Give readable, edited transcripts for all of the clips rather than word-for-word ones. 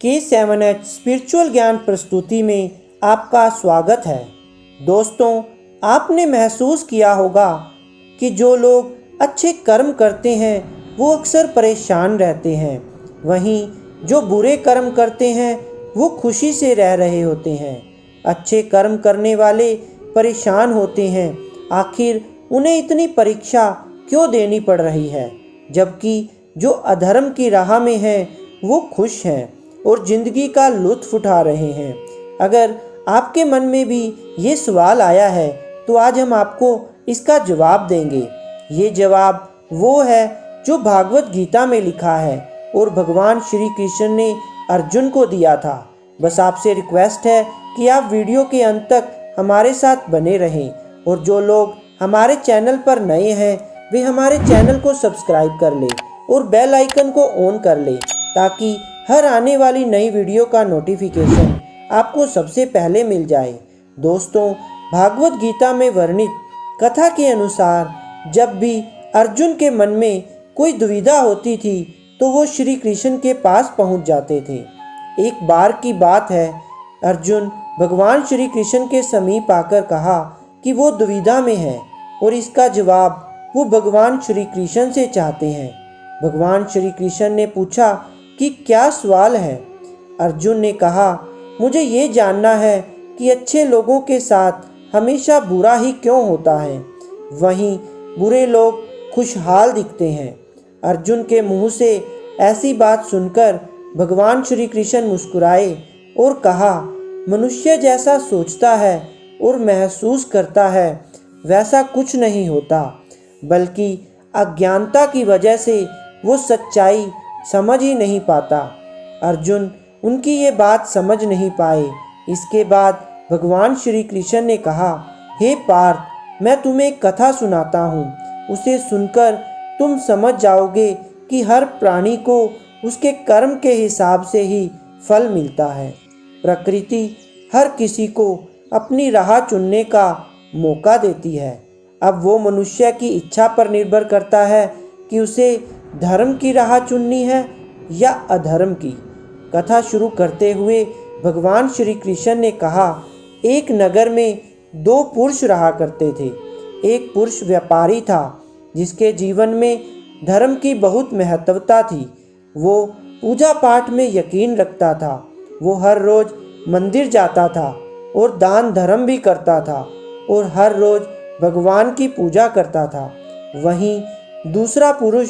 K7H spiritual ज्ञान प्रस्तुति में आपका स्वागत है। दोस्तों, आपने महसूस किया होगा कि जो लोग अच्छे कर्म करते हैं वो अक्सर परेशान रहते हैं, वहीं जो बुरे कर्म करते हैं वो खुशी से रह रहे होते हैं। अच्छे कर्म करने वाले परेशान होते हैं, आखिर उन्हें इतनी परीक्षा क्यों देनी पड़ रही है, जबकि जो अधर्म की राह में हैं वो खुश हैं और ज़िंदगी का लुत्फ़ उठा रहे हैं। अगर आपके मन में भी ये सवाल आया है तो आज हम आपको इसका जवाब देंगे। ये जवाब वो है जो भागवत गीता में लिखा है और भगवान श्री कृष्ण ने अर्जुन को दिया था। बस आपसे रिक्वेस्ट है कि आप वीडियो के अंत तक हमारे साथ बने रहें और जो लोग हमारे चैनल पर नए हैं वे हमारे चैनल को सब्सक्राइब कर लें और बेल आइकन को ऑन कर लें ताकि हर आने वाली नई वीडियो का नोटिफिकेशन आपको सबसे पहले मिल जाए। दोस्तों, भागवत गीता में वर्णित कथा के अनुसार जब भी अर्जुन के मन में कोई दुविधा होती थी तो वो श्री कृष्ण के पास पहुंच जाते थे। एक बार की बात है, अर्जुन भगवान श्री कृष्ण के समीप आकर कहा कि वो दुविधा में है और इसका जवाब वो भगवान श्री कृष्ण से चाहते हैं। भगवान श्री कृष्ण ने पूछा कि क्या सवाल है। अर्जुन ने कहा, मुझे ये जानना है कि अच्छे लोगों के साथ हमेशा बुरा ही क्यों होता है, वहीं बुरे लोग खुशहाल दिखते हैं। अर्जुन के मुंह से ऐसी बात सुनकर भगवान श्री कृष्ण मुस्कुराए और कहा, मनुष्य जैसा सोचता है और महसूस करता है वैसा कुछ नहीं होता, बल्कि अज्ञानता की वजह से वो सच्चाई समझ ही नहीं पाता। अर्जुन उनकी ये बात समझ नहीं पाए। इसके बाद भगवान श्री कृष्ण ने कहा, हे पार्थ, मैं तुम्हें एक कथा सुनाता हूँ, उसे सुनकर तुम समझ जाओगे कि हर प्राणी को उसके कर्म के हिसाब से ही फल मिलता है। प्रकृति हर किसी को अपनी राह चुनने का मौका देती है। अब वो मनुष्य की इच्छा पर निर्भर करता है कि उसे धर्म की राह चुननी है या अधर्म की। कथा शुरू करते हुए भगवान श्री कृष्ण ने कहा, एक नगर में दो पुरुष रहा करते थे। एक पुरुष व्यापारी था जिसके जीवन में धर्म की बहुत महत्वता थी। वो पूजा पाठ में यकीन रखता था। वो हर रोज़ मंदिर जाता था और दान धर्म भी करता था और हर रोज़ भगवान की पूजा करता था। वहीं दूसरा पुरुष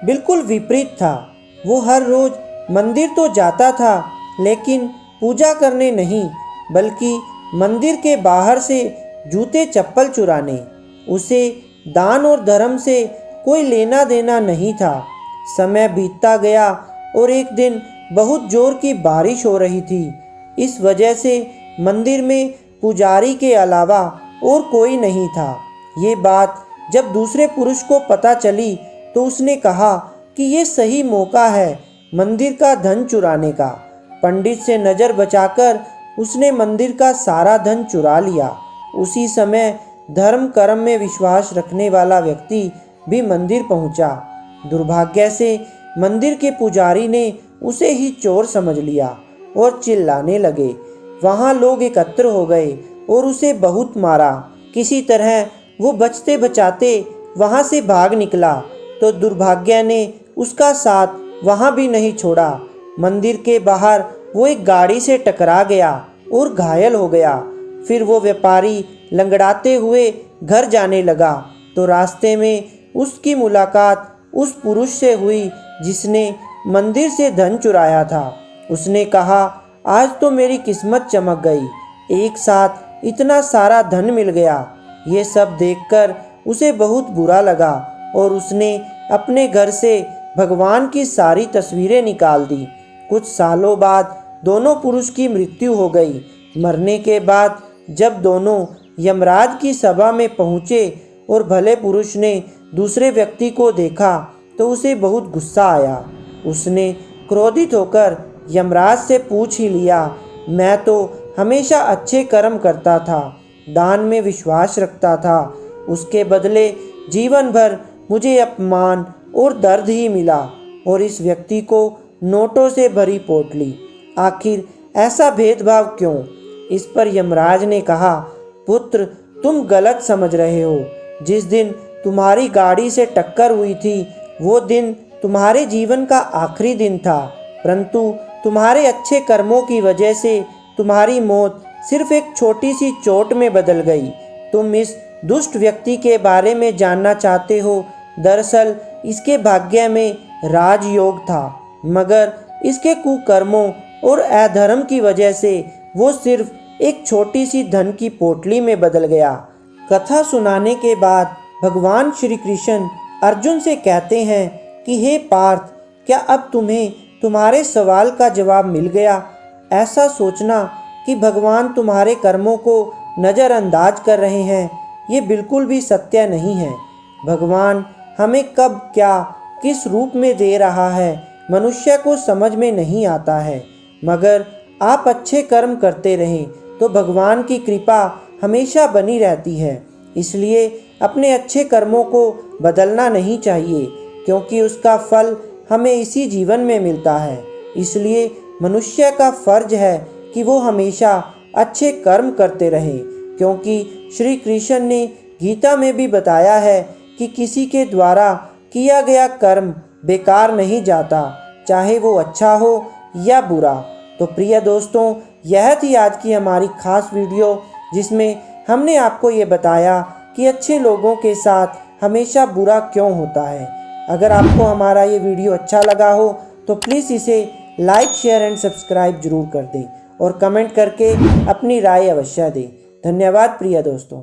बिल्कुल विपरीत था। वो हर रोज़ मंदिर तो जाता था लेकिन पूजा करने नहीं, बल्कि मंदिर के बाहर से जूते चप्पल चुराने। उसे दान और धर्म से कोई लेना देना नहीं था। समय बीतता गया और एक दिन बहुत जोर की बारिश हो रही थी। इस वजह से मंदिर में पुजारी के अलावा और कोई नहीं था। ये बात जब दूसरे पुरुष को पता चली तो उसने कहा कि ये सही मौका है मंदिर का धन चुराने का। पंडित से नज़र बचाकर उसने मंदिर का सारा धन चुरा लिया। उसी समय धर्म कर्म में विश्वास रखने वाला व्यक्ति भी मंदिर पहुंचा। दुर्भाग्य से मंदिर के पुजारी ने उसे ही चोर समझ लिया और चिल्लाने लगे। वहाँ लोग एकत्र हो गए और उसे बहुत मारा। किसी तरह वो बचते बचाते वहाँ से भाग निकला तो दुर्भाग्य ने उसका साथ वहाँ भी नहीं छोड़ा। मंदिर के बाहर वो एक गाड़ी से टकरा गया और घायल हो गया। फिर वो व्यापारी लंगड़ाते हुए घर जाने लगा तो रास्ते में उसकी मुलाकात उस पुरुष से हुई जिसने मंदिर से धन चुराया था। उसने कहा, आज तो मेरी किस्मत चमक गई, एक साथ इतना सारा धन मिल गया। ये सब देखकर उसे बहुत बुरा लगा और उसने अपने घर से भगवान की सारी तस्वीरें निकाल दी। कुछ सालों बाद दोनों पुरुष की मृत्यु हो गई। मरने के बाद जब दोनों यमराज की सभा में पहुँचे और भले पुरुष ने दूसरे व्यक्ति को देखा तो उसे बहुत गुस्सा आया। उसने क्रोधित होकर यमराज से पूछ ही लिया, मैं तो हमेशा अच्छे कर्म करता था, दान में विश्वास रखता था, उसके बदले जीवन भर मुझे अपमान और दर्द ही मिला और इस व्यक्ति को नोटों से भरी पोटली। आखिर ऐसा भेदभाव क्यों? इस पर यमराज ने कहा, पुत्र, तुम गलत समझ रहे हो। जिस दिन तुम्हारी गाड़ी से टक्कर हुई थी वो दिन तुम्हारे जीवन का आखिरी दिन था, परंतु तुम्हारे अच्छे कर्मों की वजह से तुम्हारी मौत सिर्फ एक छोटी सी चोट में बदल गई। तुम इस दुष्ट व्यक्ति के बारे में जानना चाहते हो। दरअसल इसके भाग्य में राजयोग था, मगर इसके कुकर्मों और अधर्म की वजह से वो सिर्फ एक छोटी सी धन की पोटली में बदल गया। कथा सुनाने के बाद भगवान श्री कृष्ण अर्जुन से कहते हैं कि हे पार्थ, क्या अब तुम्हें तुम्हारे सवाल का जवाब मिल गया? ऐसा सोचना कि भगवान तुम्हारे कर्मों को नज़रअंदाज कर रहे हैं, ये बिल्कुल भी सत्य नहीं है। भगवान हमें कब क्या किस रूप में दे रहा है मनुष्य को समझ में नहीं आता है, मगर आप अच्छे कर्म करते रहें तो भगवान की कृपा हमेशा बनी रहती है। इसलिए अपने अच्छे कर्मों को बदलना नहीं चाहिए, क्योंकि उसका फल हमें इसी जीवन में मिलता है। इसलिए मनुष्य का फर्ज है कि वो हमेशा अच्छे कर्म करते रहें, क्योंकि श्री कृष्ण ने गीता में भी बताया है कि किसी के द्वारा किया गया कर्म बेकार नहीं जाता, चाहे वो अच्छा हो या बुरा। तो प्रिय दोस्तों, यह थी आज की हमारी खास वीडियो, जिसमें हमने आपको ये बताया कि अच्छे लोगों के साथ हमेशा बुरा क्यों होता है। अगर आपको हमारा ये वीडियो अच्छा लगा हो तो प्लीज़ इसे लाइक, शेयर एंड सब्सक्राइब जरूर कर दें और कमेंट करके अपनी राय अवश्य दें। धन्यवाद प्रिय दोस्तों।